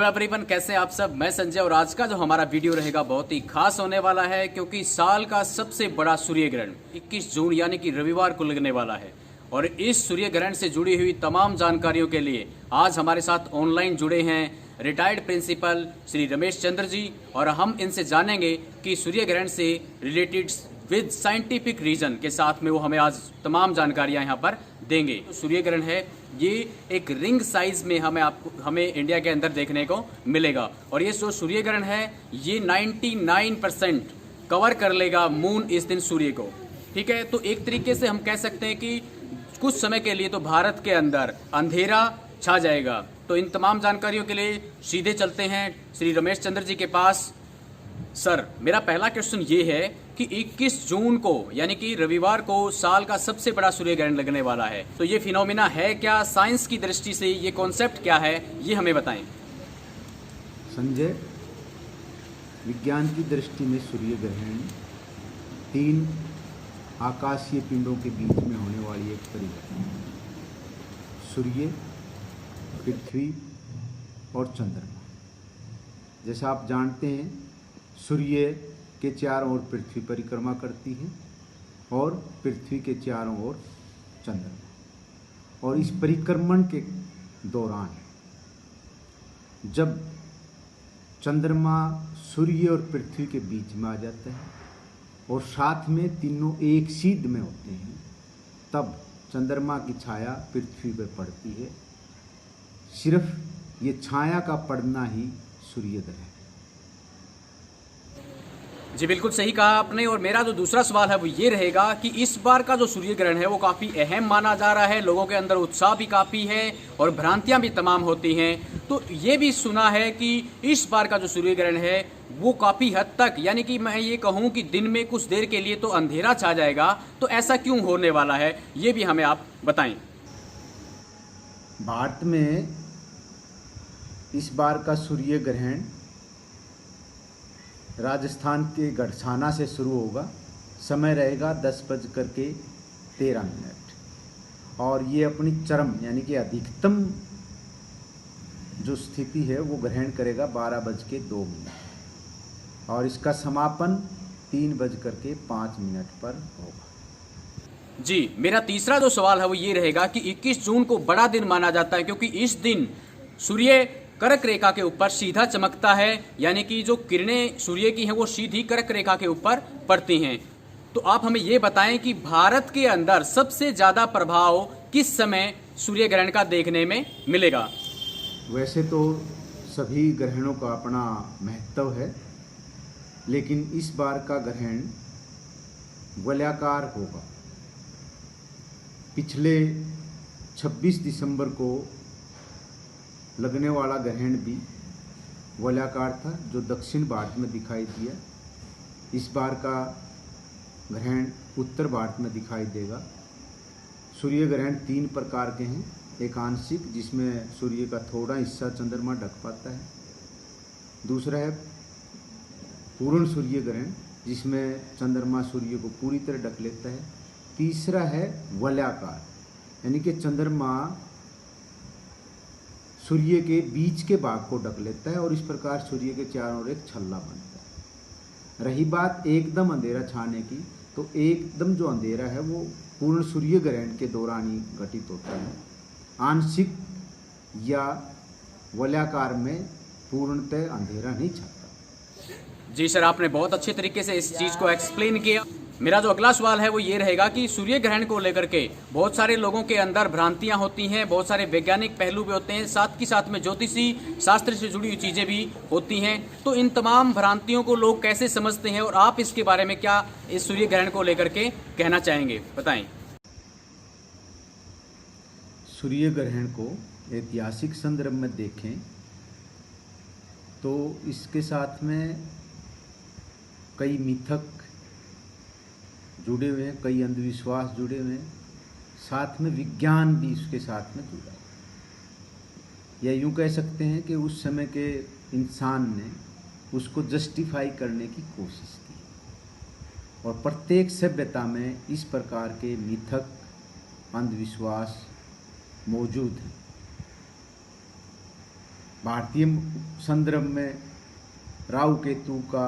Everyone, कैसे आप सब। मैं संजय और आज का जो हमारा वीडियो रहेगा बहुत ही खास होने वाला है, क्योंकि साल का सबसे बड़ा सूर्य ग्रहण 21 जून यानी कि रविवार को लगने वाला है। और इस सूर्य ग्रहण से जुड़ी हुई तमाम जानकारियों के लिए आज हमारे साथ ऑनलाइन जुड़े हैं रिटायर्ड प्रिंसिपल श्री रमेश चंद्र जी, और हम इनसे जानेंगे कि सूर्य ग्रहण से रिलेटेड विद साइंटिफिक रीजन के साथ में वो हमें आज तमाम जानकारियां यहाँ पर देंगे। सूर्य ग्रहण है ये एक रिंग साइज में हमें इंडिया के अंदर देखने को मिलेगा, और ये जो सूर्य ग्रहण है ये 99% कवर कर लेगा मून इस दिन सूर्य को। ठीक है, तो एक तरीके से हम कह सकते हैं कि कुछ समय के लिए तो भारत के अंदर अंधेरा छा जाएगा। तो इन तमाम जानकारियों के लिए सीधे चलते हैं श्री रमेश चंद्र जी के पास। सर, मेरा पहला क्वेश्चन ये है कि 21 जून को यानी कि रविवार को साल का सबसे बड़ा सूर्य ग्रहण लगने वाला है, तो ये फिनोमिना है क्या, साइंस की दृष्टि से ये कॉन्सेप्ट क्या है, ये हमें बताएं। संजय, विज्ञान की दृष्टि में सूर्य ग्रहण 3 आकाशीय पिंडों के बीच में होने वाली एक परिघटना है। सूर्य, पृथ्वी और चंद्रमा। जैसा आप जानते हैं, सूर्य के चारों ओर पृथ्वी परिक्रमा करती है और पृथ्वी के चारों ओर चंद्रमा। और इस परिक्रमण के दौरान जब चंद्रमा सूर्य और पृथ्वी के बीच में आ जाता है और साथ में तीनों एक सीध में होते हैं, तब चंद्रमा की छाया पृथ्वी पर पड़ती है। सिर्फ ये छाया का पड़ना ही सूर्य ग्रहण है। जी बिल्कुल सही कहा आपने। और मेरा जो दूसरा सवाल है वो ये रहेगा कि इस बार का जो सूर्य ग्रहण है वो काफ़ी अहम माना जा रहा है, लोगों के अंदर उत्साह भी काफ़ी है और भ्रांतियां भी तमाम होती हैं। तो ये भी सुना है कि इस बार का जो सूर्य ग्रहण है वो काफ़ी हद तक, यानी कि मैं ये कहूँ कि दिन में कुछ देर के लिए तो अंधेरा छा जाएगा। तो ऐसा क्यों होने वाला है, ये भी हमें आप बताएं। भारत में इस बार का सूर्य ग्रहण राजस्थान के गढ़साना से शुरू होगा। समय रहेगा 10:13 और ये अपनी चरम यानी कि अधिकतम जो स्थिति है वो ग्रहण करेगा 12:02 और इसका समापन 3:05 पर होगा। जी, मेरा तीसरा जो सवाल है वो ये रहेगा कि 21 जून को बड़ा दिन माना जाता है, क्योंकि इस दिन सूर्य कर्क रेखा के ऊपर सीधा चमकता है, यानी कि जो किरणें सूर्य की हैं वो सीधी कर्क रेखा के ऊपर पड़ती हैं। तो आप हमें ये बताएं कि भारत के अंदर सबसे ज्यादा प्रभाव किस समय सूर्य ग्रहण का देखने में मिलेगा। वैसे तो सभी ग्रहणों का अपना महत्व है, लेकिन इस बार का ग्रहण वलयाकार होगा। पिछले 26 दिसंबर को लगने वाला ग्रहण भी वलयाकार था, जो दक्षिण भारत में दिखाई दिया। इस बार का ग्रहण उत्तर भारत में दिखाई देगा। सूर्य ग्रहण 3 प्रकार के हैं। एक आंशिक, जिसमें सूर्य का थोड़ा हिस्सा चंद्रमा ढक पाता है। दूसरा है पूर्ण सूर्य ग्रहण, जिसमें चंद्रमा सूर्य को पूरी तरह ढक लेता है। तीसरा है वलयाकार, यानी कि चंद्रमा सूर्य के बीच के भाग को ढक लेता है और इस प्रकार सूर्य के चारों ओर एक छल्ला बनता है। रही बात एकदम अंधेरा छाने की, तो एकदम जो अंधेरा है वो पूर्ण सूर्य ग्रहण के दौरान ही घटित होता है। आंशिक या वलयाकार में पूर्णतः अंधेरा नहीं छाता। जी सर, आपने बहुत अच्छे तरीके से इस चीज को एक्सप्लेन किया। मेरा जो अगला सवाल है वो ये रहेगा कि सूर्य ग्रहण को लेकर के बहुत सारे लोगों के अंदर भ्रांतियां होती हैं, बहुत सारे वैज्ञानिक पहलू भी होते हैं, साथ ही साथ में ज्योतिषी शास्त्र से जुड़ी हुई चीजें भी होती हैं। तो इन तमाम भ्रांतियों को लोग कैसे समझते हैं और आप इसके बारे में क्या इस सूर्य ग्रहण को लेकर के कहना चाहेंगे, बताएं। सूर्य ग्रहण को ऐतिहासिक संदर्भ में देखें तो इसके साथ में कई मिथक जुड़े हुए हैं, कई अंधविश्वास जुड़े हुए हैं, साथ में विज्ञान भी इसके साथ में जुड़ा है। या यूँ कह सकते हैं कि उस समय के इंसान ने उसको जस्टिफाई करने की कोशिश की, और प्रत्येक सभ्यता में इस प्रकार के मिथक, अंधविश्वास मौजूद हैं। भारतीय संदर्भ में राहु केतु का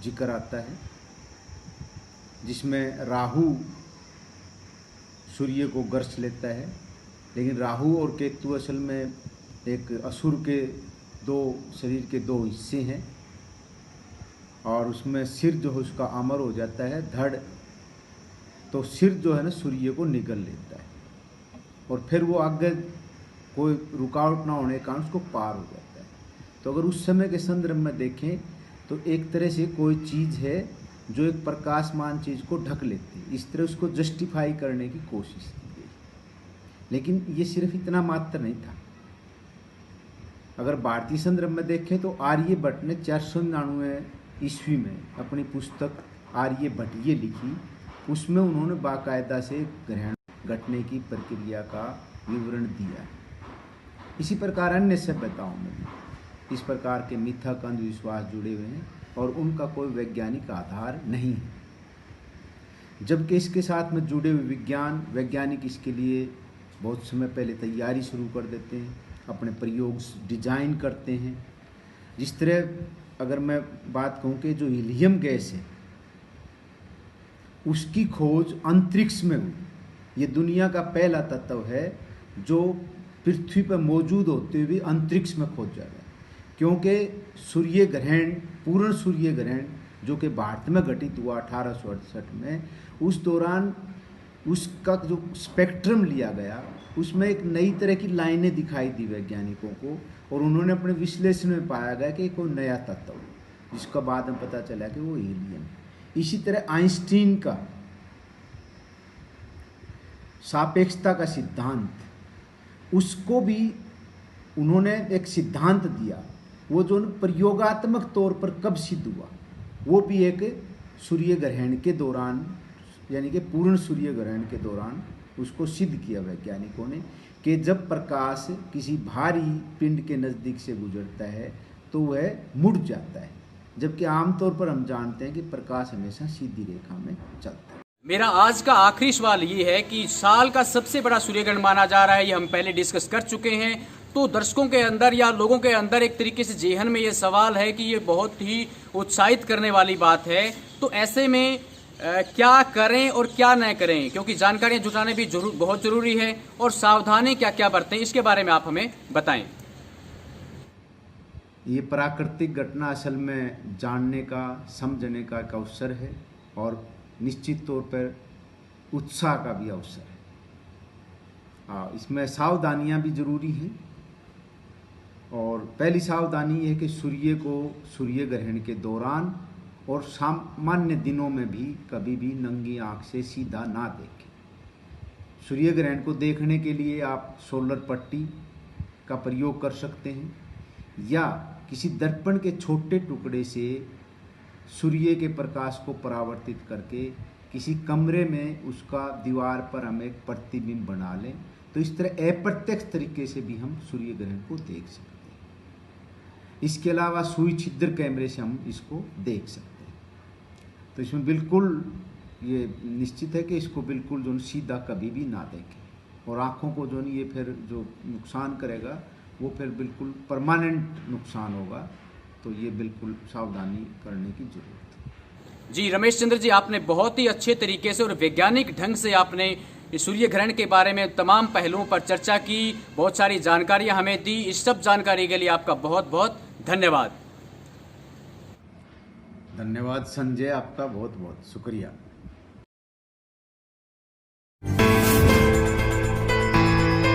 जिक्र आता है, जिसमें राहु सूर्य को ग्रस लेता है, लेकिन राहु और केतु असल में एक असुर के दो शरीर के दो हिस्से हैं, और उसमें सिर जो है उसका अमर हो जाता है, धड़ तो सिर जो है ना सूर्य को निगल लेता है, और फिर वो आगे कोई रुकावट ना होने के कारण उसको पार हो जाता है। तो अगर उस समय के संदर्भ में देखें तो एक तरह से कोई चीज़ है जो एक प्रकाशमान चीज़ को ढक लेती है, इस तरह उसको जस्टिफाई करने की कोशिश की गई। लेकिन ये सिर्फ इतना मात्र नहीं था। अगर भारतीय संदर्भ में देखें तो आर्यभट्ट ने 499 ईस्वी में अपनी पुस्तक आर्यभट्टीय लिखी, उसमें उन्होंने बाकायदा से ग्रहण घटने की प्रक्रिया का विवरण दिया है। इसी प्रकार अन्य सभ्यताओं में भी इस प्रकार के मिथक अंधविश्वास जुड़े हुए हैं और उनका कोई वैज्ञानिक आधार नहीं है, जबकि इसके साथ में जुड़े हुए वैज्ञानिक इसके लिए बहुत समय पहले तैयारी शुरू कर देते हैं, अपने प्रयोग डिजाइन करते हैं। जिस तरह अगर मैं बात कहूँ कि जो हीलियम गैस है उसकी खोज अंतरिक्ष में हुई, ये दुनिया का पहला तत्व है जो पृथ्वी पर मौजूद होते हुए अंतरिक्ष में खोजा गया, क्योंकि सूर्य ग्रहण, पूर्ण सूर्य ग्रहण जो कि भारत में घटित हुआ 1868 में, उस दौरान उसका जो स्पेक्ट्रम लिया गया उसमें एक नई तरह की लाइनें दिखाई दी वैज्ञानिकों को, और उन्होंने अपने विश्लेषण में पाया गया कि कोई नया तत्व है, जिसका बाद में पता चला कि वो हीलियम है। इसी तरह आइंस्टीन का सापेक्षता का सिद्धांत, उसको भी उन्होंने एक सिद्धांत दिया, वो जो प्रयोगात्मक तौर पर कब सिद्ध हुआ, वो भी एक सूर्य ग्रहण के दौरान, यानी कि पूर्ण सूर्य ग्रहण के दौरान उसको सिद्ध किया वैज्ञानिकों ने कि जब प्रकाश किसी भारी पिंड के नज़दीक से गुजरता है तो वह मुड़ जाता है, जबकि आमतौर पर हम जानते हैं कि प्रकाश हमेशा सीधी रेखा में चलता है। मेरा आज का आखिरी सवाल ये है कि साल का सबसे बड़ा सूर्यग्रहण माना जा रहा है, ये हम पहले डिस्कस कर चुके हैं, तो दर्शकों के अंदर या लोगों के अंदर एक तरीके से जेहन में ये सवाल है कि ये बहुत ही उत्साहित करने वाली बात है, तो ऐसे में क्या करें और क्या न करें, क्योंकि जानकारियां जुटाने भी बहुत जरूरी है, और सावधानी क्या क्या बरतें, इसके बारे में आप हमें बताएं। ये प्राकृतिक घटना असल में जानने का, समझने का एक अवसर है, और निश्चित तौर पर उत्साह का भी अवसर है। इसमें सावधानियां भी जरूरी हैं, और पहली सावधानी ये है कि सूर्य को सूर्य ग्रहण के दौरान और सामान्य दिनों में भी कभी भी नंगी आंख से सीधा ना देखें। सूर्य ग्रहण को देखने के लिए आप सोलर पट्टी का प्रयोग कर सकते हैं, या किसी दर्पण के छोटे टुकड़े से सूर्य के प्रकाश को परावर्तित करके किसी कमरे में उसका दीवार पर हम एक प्रतिबिंब बना लें, तो इस तरह अप्रत्यक्ष तरीके से भी हम सूर्य ग्रहण को देख सकते हैं। इसके अलावा सुई छिद्र कैमरे से हम इसको देख सकते हैं। तो इसमें बिल्कुल ये निश्चित है कि इसको बिल्कुल जो सीधा कभी भी ना देखें, और आँखों को जो ये फिर जो नुकसान करेगा वो फिर बिल्कुल परमानेंट नुकसान होगा, तो ये बिल्कुल सावधानी करने की जरूरत है। जी रमेश चंद्र जी, आपने बहुत ही अच्छे तरीके से और वैज्ञानिक ढंग से आपने सूर्य ग्रहण के बारे में तमाम पहलुओं पर चर्चा की, बहुत सारी जानकारियां हमें दी। इस सब जानकारी के लिए आपका बहुत बहुत धन्यवाद। धन्यवाद संजय, आपका बहुत बहुत शुक्रिया।